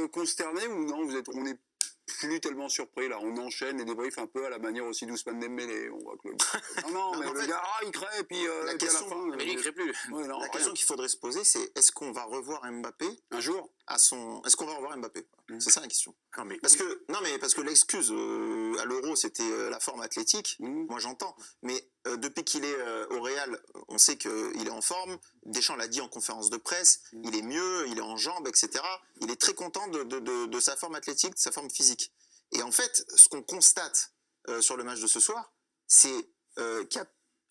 consterné ou non? On est plus tellement surpris là, on enchaîne les débriefs un peu à la manière aussi d'Ousmane Dembélé. On voit que non, mais le gars, il crée, et puis la question, à la fin, mais lui, il crée plus. Ouais, non, la question qu'il faudrait se poser, c'est est-ce qu'on va revoir Mbappé un jour est-ce qu'on va revoir Mbappé? C'est ça la question. Non, mais Parce que l'excuse à l'Euro, c'était la forme athlétique. Moi, j'entends. Mais depuis qu'il est au Real, on sait qu'il est en forme. Deschamps l'a dit en conférence de presse. Il est mieux, il est en jambes, etc. Il est très content de sa forme athlétique, de sa forme physique. Et en fait, ce qu'on constate sur le match de ce soir, c'est que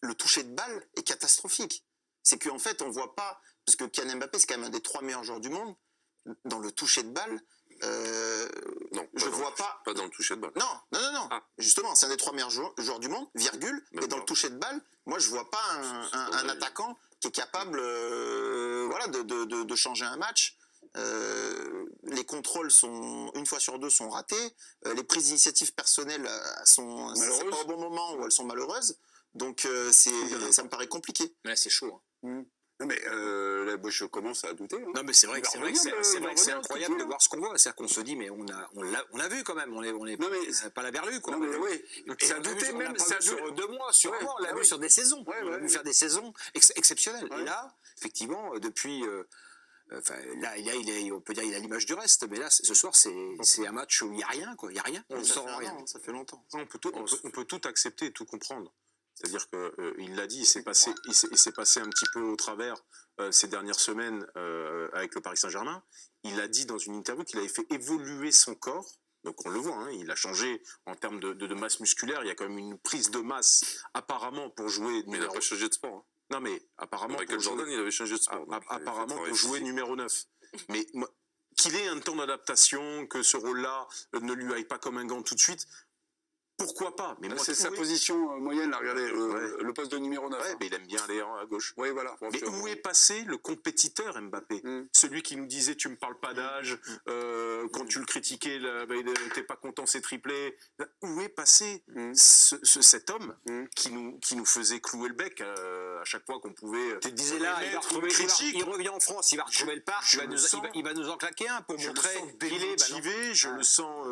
le toucher de balle est catastrophique. C'est qu'en fait, on voit pas, parce que Kylian Mbappé, c'est quand même un des 3 meilleurs joueurs du monde, dans le toucher de balle, non, je vois pas. Pas dans le toucher de balle. Non. Ah. Justement, c'est un des 3 meilleurs joueurs du monde, virgule. Même et dans pas. le toucher de balle, moi, je vois pas un attaquant qui est capable de changer un match. Les contrôles sont, une fois sur deux, sont ratés. Les prises d'initiative personnelles sont pas au bon moment ou elles sont malheureuses. Donc, ça me paraît compliqué. Là, c'est chaud. Non, mais là, je commence à douter. Non, mais c'est vrai que c'est incroyable de voir ce qu'on voit. C'est-à-dire qu'on se dit, mais on l'a vu quand même. On est pas la berlue, quoi. Non, mais oui. Et ça a douté même sur 2 mois, sur un mois. On l'a vu sur des saisons. On l'a vu faire des saisons exceptionnelles. Et là, effectivement, depuis. Là, on peut dire qu'il a l'image du reste, mais là, ce soir, c'est un match où il n'y a rien, quoi. Il n'y a rien. On sent rien. Ça fait longtemps. On peut tout accepter et tout comprendre. C'est-à-dire qu'il l'a dit, il s'est passé un petit peu au travers ces dernières semaines avec le Paris Saint-Germain. Il a dit dans une interview qu'il avait fait évoluer son corps. Donc on le voit, hein, il a changé en termes de masse musculaire. Il y a quand même une prise de masse apparemment pour jouer. Mais il n'a pas changé de sport. Hein. Non, mais apparemment. Michael Jordan, il avait changé de sport. Apparemment pour jouer numéro 9. Mais qu'il ait un temps d'adaptation, que ce rôle-là ne lui aille pas comme un gant tout de suite. Pourquoi pas? Mais moi, c'est sa position moyenne, là, regardez, le poste de numéro 9. Ouais, mais il aime bien aller à gauche. Oui, voilà. Mais où est passé le compétiteur Mbappé? Celui qui nous disait tu me parles pas d'âge, quand tu le critiquais, t'es pas content, c'est triplé. Où est passé cet homme qui nous faisait clouer le bec à chaque fois qu'on pouvait. Tu te disais là, il revient en France, il va retrouver le parc, il va nous en claquer un pour montrer qu'il est démotivé, je le sens.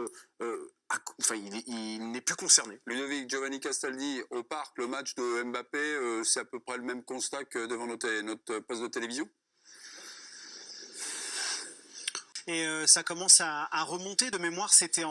Enfin, il n'est plus concerné. Ludovic Giovanni Castaldi, au parc, le match de Mbappé, c'est à peu près le même constat que devant notre poste de télévision? Et ça commence à remonter de mémoire. C'était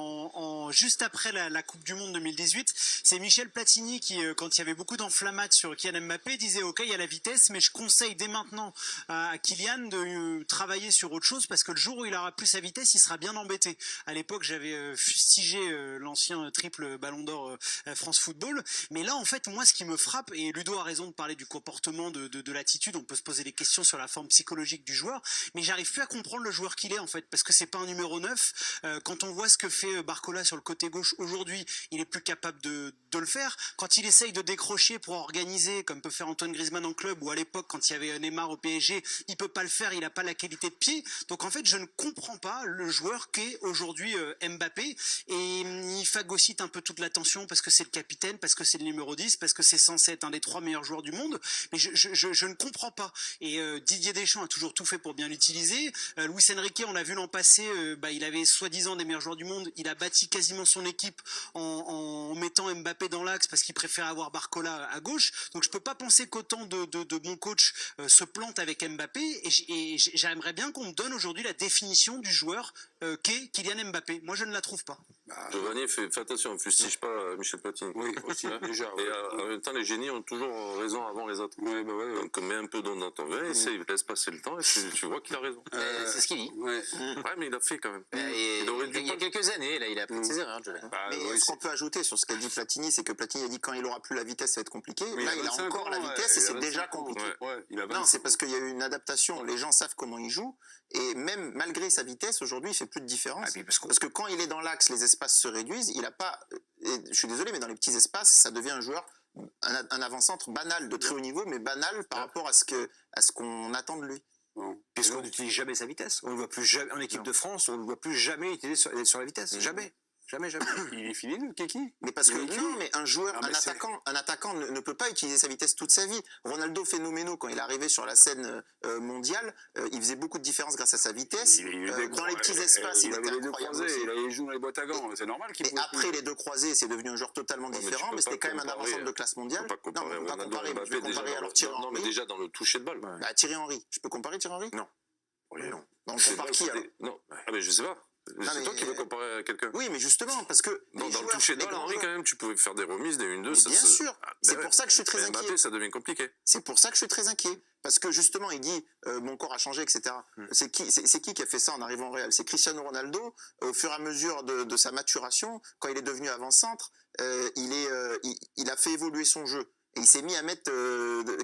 juste après la Coupe du Monde 2018. C'est Michel Platini qui, quand il y avait beaucoup d'enflammades sur Kylian Mbappé, disait ok, il y a la vitesse, mais je conseille dès maintenant à Kylian de travailler sur autre chose parce que le jour où il aura plus sa vitesse, il sera bien embêté. À l'époque, j'avais fustigé l'ancien triple Ballon d'Or France Football, mais là, en fait, moi, ce qui me frappe, et Ludo a raison de parler du comportement, de l'attitude, on peut se poser des questions sur la forme psychologique du joueur, mais j'arrive plus à comprendre le joueur qu'il est, en fait. Parce que c'est pas un numéro 9. Quand on voit ce que fait Barcola sur le côté gauche aujourd'hui, il est plus capable de le faire. Quand il essaye de décrocher pour organiser, comme peut faire Antoine Griezmann en club, ou à l'époque quand il y avait Neymar au PSG, il peut pas le faire, il n'a pas la qualité de pied. Donc en fait, je ne comprends pas le joueur qu'est aujourd'hui Mbappé. Et il phagocyte un peu toute l'attention parce que c'est le capitaine, parce que c'est le numéro 10, parce que c'est censé être un des 3 meilleurs joueurs du monde. Mais je ne comprends pas. Et Didier Deschamps a toujours tout fait pour bien l'utiliser. Luis Enrique, on l'a vu l'an passé, il avait soi-disant des meilleurs joueurs du monde. Il a bâti quasiment son équipe en mettant Mbappé dans l'axe parce qu'il préfère avoir Barcola à gauche. Donc je peux pas penser qu'autant de bons coachs se plantent avec Mbappé. Et j'aimerais bien qu'on me donne aujourd'hui la définition du joueur qu'est Kylian Mbappé. Moi, je ne la trouve pas. Giovanni, fais attention, ne fustige pas Michel Platini. Oui, aussi, déjà. Et en même temps, les génies ont toujours raison avant les autres. Ouais. Donc, mets un peu d'eau dans ton vin, laisse passer le temps, et tu vois qu'il a raison. C'est ce qu'il dit. Ouais, mais il a fait quand même. Il y a quelques années, là, il a pris ses erreurs, Giovanni. Mais ce qu'on peut ajouter sur ce qu'a dit Platini, c'est que Platini a dit quand il aura plus la vitesse, ça va être compliqué. Là, il a encore la vitesse et c'est déjà compliqué. Non, c'est parce qu'il y a eu une adaptation. Les gens savent comment il joue. Et même malgré sa vitesse, aujourd'hui, il fait plus de différence. Parce que quand il est dans l'axe, les espaces se réduisent. Il n'a pas. Et je suis désolé, mais dans les petits espaces, ça devient un joueur, un avant-centre banal de très haut niveau, mais banal par rapport à ce qu'on attend de lui. Puisqu'on n'utilise jamais sa vitesse. On ne voit plus jamais en équipe de France, on ne le voit plus jamais utiliser sur la vitesse. Jamais. Jamais, jamais. Il est fini, le Kiki. Mais parce que Il est non, mais un joueur, Ah, mais un attaquant ne peut pas utiliser sa vitesse toute sa vie. Ronaldo phénoménal, quand il est arrivé sur la scène mondiale, il faisait beaucoup de différence grâce à sa vitesse. Dans les petits espaces, il avait était les deux incroyable croisés, aussi. il avait les joues dans les boîtes à gants. C'est normal qu'il Mais après les deux croisés, c'est devenu un joueur totalement Ouais, mais tu différent, peux mais c'était pas quand même un comparer, avant-centre de classe mondiale. Faut pas comparer non, on peut pas Ronaldo comparer. et Je vais Mbappé déjà comparer dans alors le- Thierry non, mais Henry. déjà dans le toucher de balle. Bah, Thierry Henry. Je peux comparer Thierry Henry Non. Oui, non. On C'est compare pas- qui alors Non, ah, mais je sais pas. C'est mais- toi qui veux comparer à quelqu'un. Oui, mais justement, parce que. Non, les dans le joueurs, toucher de les balle, grands Henri, joueurs- quand même, tu pouvais faire des remises, des 1-2. Mais bien sûr. C'est pour ça que je suis très Mais inquiet. Mbappé, ça devient compliqué. C'est pour ça que je suis très inquiet. Parce que justement, il dit mon corps a changé, etc. C'est qui a fait ça en arrivant au Real? C'est Cristiano Ronaldo. Au fur et à mesure de sa maturation, quand il est devenu avant-centre, il a fait évoluer son jeu. Et il s'est mis à mettre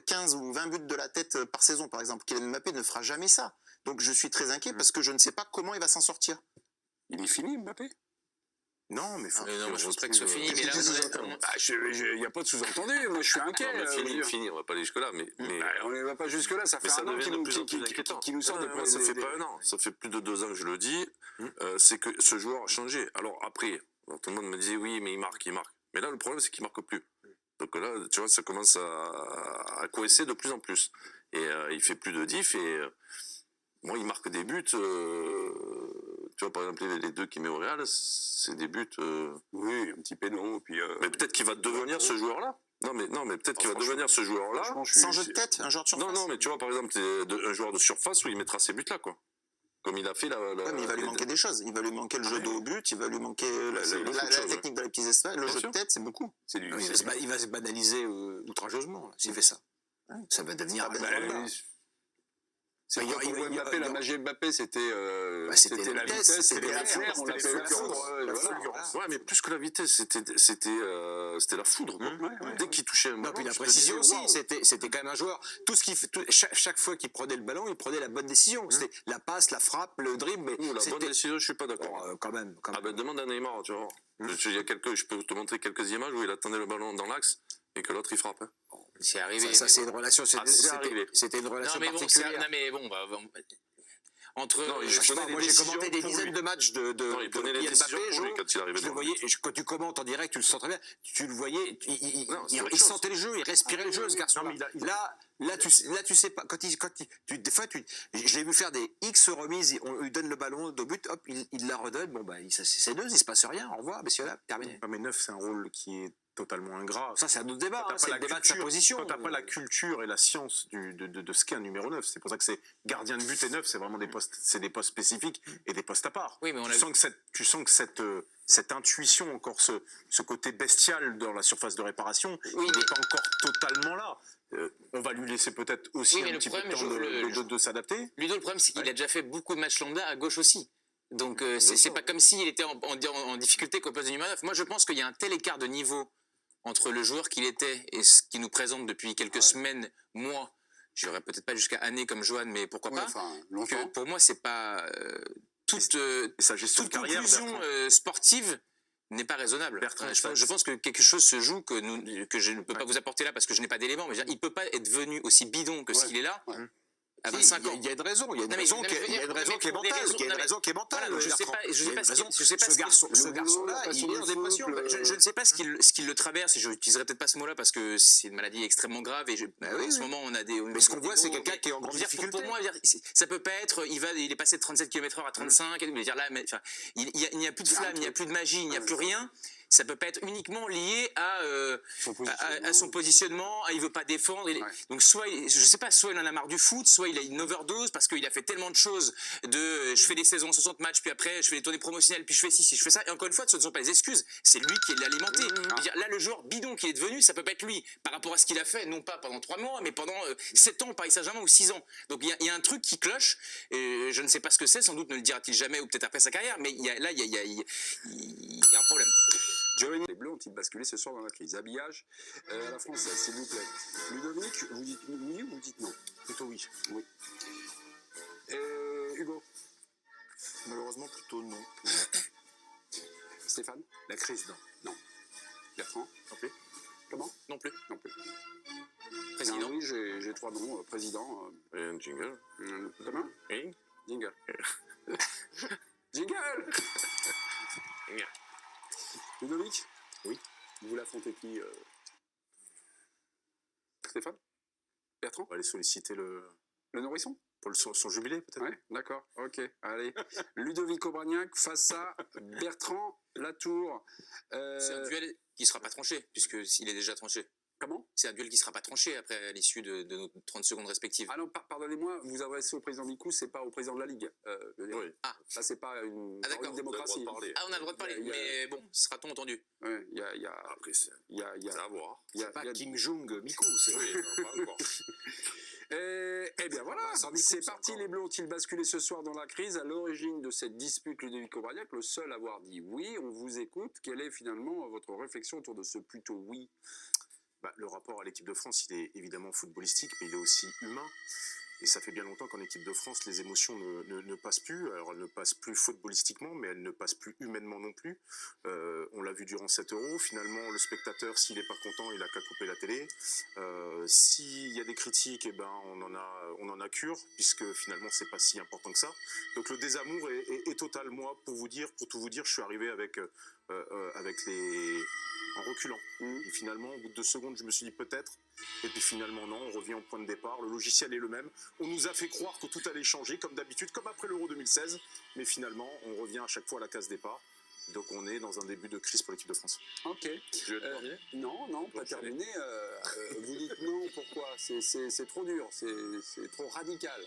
15 ou 20 buts de la tête par saison, par exemple. Kylian Mbappé ne fera jamais ça. Donc je suis très inquiet parce que je ne sais pas comment il va s'en sortir. Il est fini, Mbappé. Non, mais faut Mais qu'il non, mais je pense pas que ce soit retrouve, fini. euh, Mais là, Il n'y a pas de sous-entendu. Moi, je suis inquiet. Non, mais je veux dire. fini, on va pas aller jusque-là. Mais On ne va pas jusque-là. Ça fait ça un an devient qu'il de nous, plus en plus inquiétant. qui nous sort Non, des moi, ça fait pas un an, ça fait plus de 2 ans que je le dis. C'est que ce joueur a changé. Alors après, tout le monde me disait oui, mais il marque. Mais là, le problème, c'est qu'il marque plus. Donc là, tu vois, ça commence à coincer de plus en plus. Et il fait plus de diff et moi, il marque des buts. Tu vois, par exemple, les 2 qu'il met au Real, c'est des buts. Oui, un petit péno. Puis, Mais peut-être qu'il va devenir ce joueur-là. Non, mais peut-être qu'il va devenir ce joueur-là. franchement, Sans jeu de tête, un joueur de surface. Non, mais tu vois, par exemple, un joueur de surface où il mettra ces buts-là, quoi. Comme il a fait Ouais, mais il va lui manquer des choses. Il va lui manquer le jeu de haut but, il va lui manquer c'est beaucoup de la choses, technique dans les petits espaces. Le Bien jeu sûr. de tête, c'est beaucoup. c'est du. Il va se banaliser outrageusement là, s'il fait ça. Ça va devenir. C'est quand on voit Mbappé, la magie Mbappé, c'était c'était la vitesse, vitesse, c'était c'était la la flair, foudre, on l'appelait la foudre. Ouais, mais plus que la vitesse, c'était la foudre, quoi. Dès qu'il touchait un Non, ballon, puis la je te précision disais, aussi, waouh. c'était quand même un joueur. Tout ce qu'il fait, chaque fois qu'il prenait le ballon, il prenait la bonne décision. C'était la passe, la frappe, le dribble. Mais Ouh, la bonne c'était décision, je suis pas d'accord. quand même. Ah ben demande à Neymar, tu vois. Je peux te montrer quelques images où il attendait le ballon dans l'axe et que l'autre il frappe. Hein. C'est arrivé. Ça, c'est une relation. Ah, c'est arrivé. C'était une Non, relation mais bon, particulière. non, mais bon, entre. Non, Je sais pas, prenait moi des j'ai commenté décisions des pour dizaines lui. de matchs de Non, il prenait les Kylian décisions Mbappé, pour lui Jo. quand il arrivait Je le dans voyais, quand tu commentes en direct, tu le sens très bien. Tu le voyais, Non, c'est autre il chose. sentait le jeu, il respirait le jeu, ce garçon. Non, mais Là, tu sais pas. Des fois, je l'ai vu faire des X remises. On lui donne le ballon au but, hop, il la redonne. Bon, bah, c'est 2, il se passe rien. Au revoir, messieurs, là, terminé. Non, mais 9, c'est un rôle qui est totalement ingrat. Ça, c'est un autre débat. Quand hein, t'as c'est pas le la débat de sa culture- position. Quand t'as pas la culture et la science de ce qu'est un numéro 9, c'est pour ça que c'est gardien de but et 9, c'est vraiment des postes spécifiques et des postes à part. Oui, mais on a Tu sens que cette intuition, encore ce côté bestial dans la surface de réparation, Oui, il n'est pas encore totalement là. On va lui laisser peut-être aussi Oui, mais un le petit peu de problème, temps de s'adapter. Ludo, le problème, c'est qu'il a déjà fait beaucoup de matchs lambda à gauche aussi. Donc, c'est pas comme s'il était en difficulté qu'au poste de numéro 9. Moi, je pense qu'il y a un tel écart de niveau entre le joueur qu'il était et ce qu'il nous présente depuis quelques semaines, mois. Je n'irai peut-être pas jusqu'à années comme Johan, mais pourquoi pas. Enfin, Que longtemps. pour moi, c'est pas toute Et sa gestion de carrière, conclusion Bertrand. sportive n'est pas raisonnable. Bertrand, Je pense que quelque chose se joue que je ne peux pas vous apporter là parce que je n'ai pas d'éléments. Mais je veux dire, il peut pas être venu aussi bidon que ce qu'il est là à 25 ans. Il y a une raison. Il y a une Non, mais- raison non, mais qui je veux est- il y a dire, une raison mais qui est pour des mentale. raisons- Il y a une non, mais- raison qui est mentale. Voilà, je sais Bertrand. pas, je Il y a sais une pas ce raison. qu'il- je sais pas Ce ce qu'il- garçon-là, il est en dépression. Je ne sais pas ce qu'il le traverse, et je n'utiliserai peut-être pas ce mot-là parce que c'est une maladie extrêmement grave et en ce moment on a des. Mais ce qu'on voit, c'est quelqu'un qui est en grande difficulté. Pour moi, ça peut pas être. Il est passé de 37 km/h à 35. Il n'y a plus de flamme, il n'y a plus de magie, il n'y a plus rien. Ça peut pas être uniquement lié à son positionnement, il veut pas défendre. Donc soit, je sais pas, soit il en a marre du foot, soit il a une overdose parce qu'il a fait tellement de choses. Je fais des saisons, 60 matchs, puis après je fais des tournées promotionnelles, puis je fais ci, je fais ça. Et encore une fois, ce ne sont pas des excuses. C'est lui qui l'a alimenté. Je veux dire, là, le joueur bidon qui est devenu, ça peut pas être lui par rapport à ce qu'il a fait, non pas pendant 3 mois, mais pendant 7 ans au Paris Saint-Germain ou 6 ans. Donc il y a un truc qui cloche. Je ne sais pas ce que c'est. Sans doute ne le dira-t-il jamais ou peut-être après sa carrière. Mais il y a un problème. Giovanni, les Bleus ont-ils basculé ce soir dans la crise? Habillage à la française, s'il vous plaît. Ludovic, vous dites oui ou vous dites non? Plutôt oui. Oui. Hugo, Malheureusement, plutôt non. Stéphane, La crise, non. Bertrand, Non plus. comment? Non plus. Non plus. Président. Oui, j'ai 3 noms. Président, Et un jingle. Thomas, Oui. Jingle. Jingle. c'est qui Stéphane Bertrand? On va aller solliciter Le nourrisson? pour son jubilé, peut-être. Ouais, d'accord, ok, allez. Ludovic Obraniak face à Bertrand Latour. C'est un duel qui ne sera pas tranché, puisqu'il est déjà tranché. Comment? C'est un duel qui ne sera pas tranché après l'issue de nos 30 secondes respectives. Ah non, pardonnez-moi, vous adressez au président Micou, c'est pas au président de la Ligue. Je veux dire. Oui. Ah. Ça, c'est pas une, Ah, d'accord. une démocratie. On a le droit de parler. Ah, on a le droit de parler, mais bon, sera-t-on entendu? Ouais, il y a, Après, c'est à voir. C'est pas Kim Jong-Miku, c'est Oui, pas encore. Eh bien voilà, c'est parti, les Bleus ont-ils basculé ce soir dans la crise? À l'origine de cette dispute, Ludovic Obraniak, le seul à avoir dit oui, on vous écoute. Quelle est finalement votre réflexion autour de ce plutôt oui? Le rapport à l'équipe de France, il est évidemment footballistique, mais il est aussi humain. Et ça fait bien longtemps qu'en équipe de France, les émotions ne passent plus. Alors, elles ne passent plus footballistiquement, mais elles ne passent plus humainement non plus. On l'a vu durant 7 euros. Finalement, le spectateur, s'il n'est pas content, il n'a qu'à couper la télé. S'il y a des critiques, eh ben, on en a cure, puisque finalement, c'est pas si important que ça. Donc, le désamour est total. Moi, pour tout vous dire, je suis arrivé avec en reculant. Et finalement, au bout de 2 secondes, je me suis dit peut-être. Et puis finalement, non, on revient au point de départ. Le logiciel est le même. On nous a fait croire que tout allait changer, comme d'habitude, comme après l'Euro 2016. Mais finalement, on revient à chaque fois à la case départ. Donc on est dans un début de crise pour l'équipe de France. Ok. Je vais terminer. Non, pas terminé. Vous dites non, pourquoi? C'est trop dur, c'est trop radical.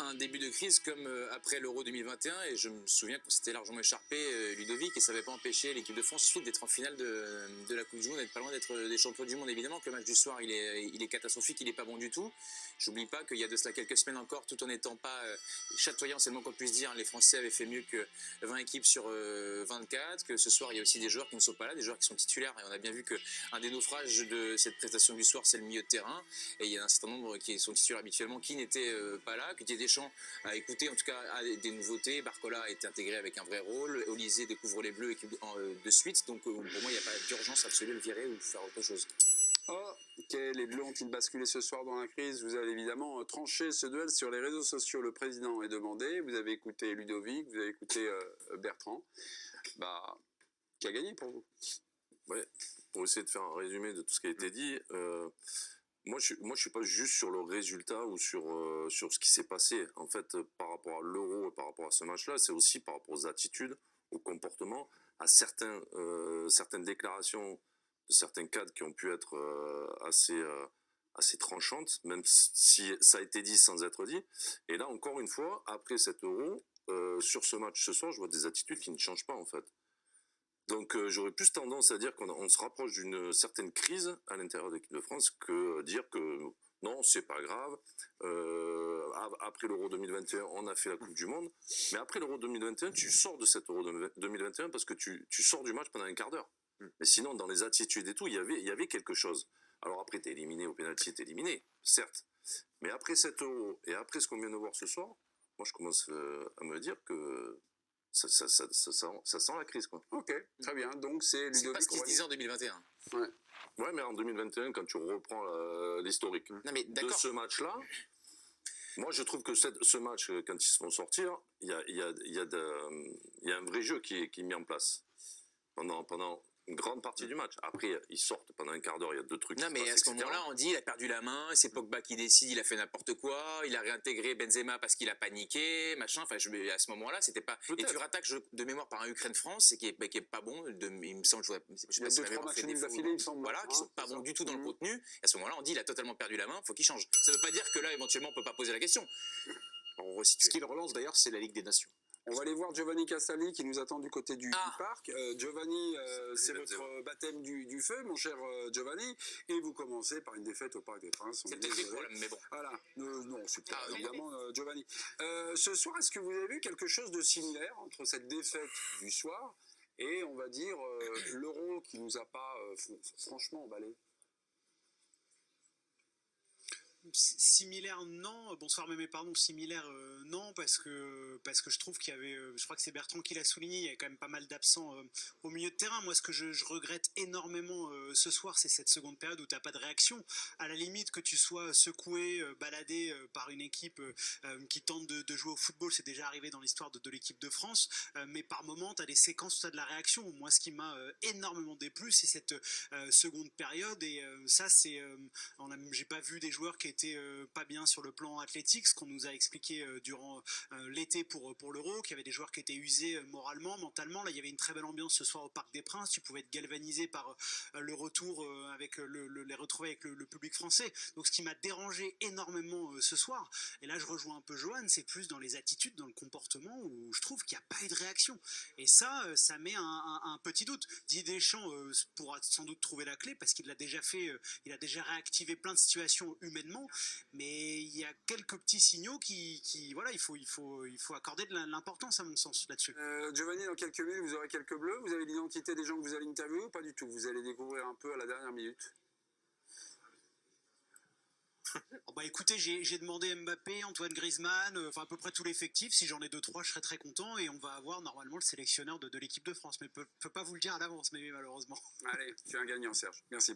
Un début de crise comme après l'Euro 2021, et je me souviens qu'on s'était largement écharpé, Ludovic, et ça n'avait pas empêché l'équipe de France ensuite d'être en finale de la Coupe du Monde, d'être pas loin d'être des champions du monde. Évidemment que le match du soir, il est catastrophique, il n'est pas bon du tout. J'oublie pas qu'il y a de cela quelques semaines encore, tout en n'étant pas chatoyant, c'est le moins qu'on puisse dire, les Français avaient fait mieux que 20 équipes sur 24, que ce soir il y a aussi des joueurs qui ne sont pas là, des joueurs qui sont titulaires, et on a bien vu qu'un des naufrages de cette prestation du soir, c'est le milieu de terrain, et il y a un certain nombre qui sont titulaires habituellement qui n'étaient pas là, que Didier Deschamps a écouté, en tout cas a des nouveautés. Barcola a été intégré avec un vrai rôle, Olysée découvre les Bleus de suite, donc pour moi il n'y a pas d'urgence absolue de le virer ou faire autre chose. Ok, les Bleus ont-ils basculé ce soir dans la crise? Vous avez évidemment tranché ce duel sur les réseaux sociaux. Le président est demandé, vous avez écouté Ludovic, vous avez écouté Bertrand. Qui a gagné pour vous? Ouais, pour essayer de faire un résumé de tout ce qui a été dit, moi je suis pas juste sur le résultat ou sur ce qui s'est passé. En fait, par rapport à l'Euro et par rapport à ce match-là, c'est aussi par rapport aux attitudes, au comportement, à certaines déclarations de certains cadres qui ont pu être assez tranchantes, même si ça a été dit sans être dit. Et là, encore une fois, après cet Euro, sur ce match ce soir, je vois des attitudes qui ne changent pas en fait. Donc j'aurais plus tendance à dire qu'on se rapproche d'une certaine crise à l'intérieur de l'équipe de France que dire que non, c'est pas grave. Après l'Euro 2021, on a fait la Coupe du Monde. Mais après l'Euro 2021, tu sors de cet Euro 2021 parce que tu sors du match pendant un quart d'heure. Mais sinon, dans les attitudes et tout, il y avait quelque chose. Alors après, t'es éliminé au pénalty, t'es éliminé, certes. Mais après cet Euro et après ce qu'on vient de voir ce soir, moi je commence à me dire que ça sent la crise, quoi. Ok, très bien. Donc c'est Ludovic. C'est pas ce qui se disait en 2021. Ouais, mais en 2021, quand tu reprends l'historique de ce match-là, moi je trouve que ce match, quand ils se font sortir, il y a un vrai jeu qui est mis en place pendant une grande partie du match. Après, ils sortent pendant un quart d'heure, il y a 2 trucs. Non, mais à ce moment-là, on dit il a perdu la main, c'est Pogba qui décide, il a fait n'importe quoi, il a réintégré Benzema parce qu'il a paniqué, machin. Enfin, à ce moment-là, c'était pas. Et tu rattaques de mémoire par un Ukraine-France, qui est pas bon. Il me semble, je sais pas si la mémoire fait défaut. D'affilée, il me semble. Voilà, qui sont pas bons du tout dans le contenu. Et à ce moment-là, on dit il a totalement perdu la main, faut qu'il change. Ça veut pas dire que là, éventuellement, on peut pas poser la question. On resitue. Ce qu'il relance d'ailleurs, c'est la Ligue des Nations. On va aller voir Giovanni Castaldi qui nous attend du côté du parc. Giovanni, c'est votre baptême du feu, mon cher Giovanni. Et vous commencez par une défaite au Parc des Princes. C'est peut-être le problème, mais bon. Voilà. Non, c'est pas évidemment Giovanni. Ce soir, est-ce que vous avez vu quelque chose de similaire entre cette défaite du soir et, on va dire, l'Euro qui nous a pas franchement emballé? Similaire, non. Bonsoir, mais pardon, similaire, non, parce que je trouve qu'il y avait, je crois que c'est Bertrand qui l'a souligné, il y avait quand même pas mal d'absents au milieu de terrain. Moi, ce que je regrette énormément ce soir, c'est cette seconde période où tu n'as pas de réaction. À la limite, que tu sois secoué, baladé par une équipe qui tente de jouer au football, c'est déjà arrivé dans l'histoire de l'équipe de France, mais par moment, tu as des séquences où tu as de la réaction. Moi, ce qui m'a énormément déplu, c'est cette seconde période, et ça, c'est... j'ai pas vu des joueurs qui étaient pas bien sur le plan athlétique, ce qu'on nous a expliqué durant l'été pour l'Euro, qu'il y avait des joueurs qui étaient usés moralement, mentalement. Là, il y avait une très belle ambiance ce soir au Parc des Princes. Tu pouvais être galvanisé par le retour avec les retrouvailles avec le public français. Donc, ce qui m'a dérangé énormément ce soir, et là, je rejoins un peu Johan, c'est plus dans les attitudes, dans le comportement, où je trouve qu'il n'y a pas eu de réaction. Et ça met un petit doute. Didier Deschamps pourra sans doute trouver la clé, parce qu'il l'a déjà fait, il a déjà réactivé plein de situations humainement, mais il y a quelques petits signaux qui voilà, il faut accorder de l'importance à mon sens là-dessus. Giovanni, dans quelques minutes, vous aurez quelques bleus. Vous avez l'identité des gens que vous allez interviewer ou pas du tout? Vous allez découvrir un peu à la dernière minute. Oh bah écoutez, j'ai demandé Mbappé, Antoine Griezmann, enfin à peu près tout l'effectif. Si j'en ai 2-3, je serais très content, et on va avoir normalement le sélectionneur de l'équipe de France. Mais je peux pas vous le dire à l'avance, mais malheureusement. Allez, tu es un gagnant, Serge. Merci.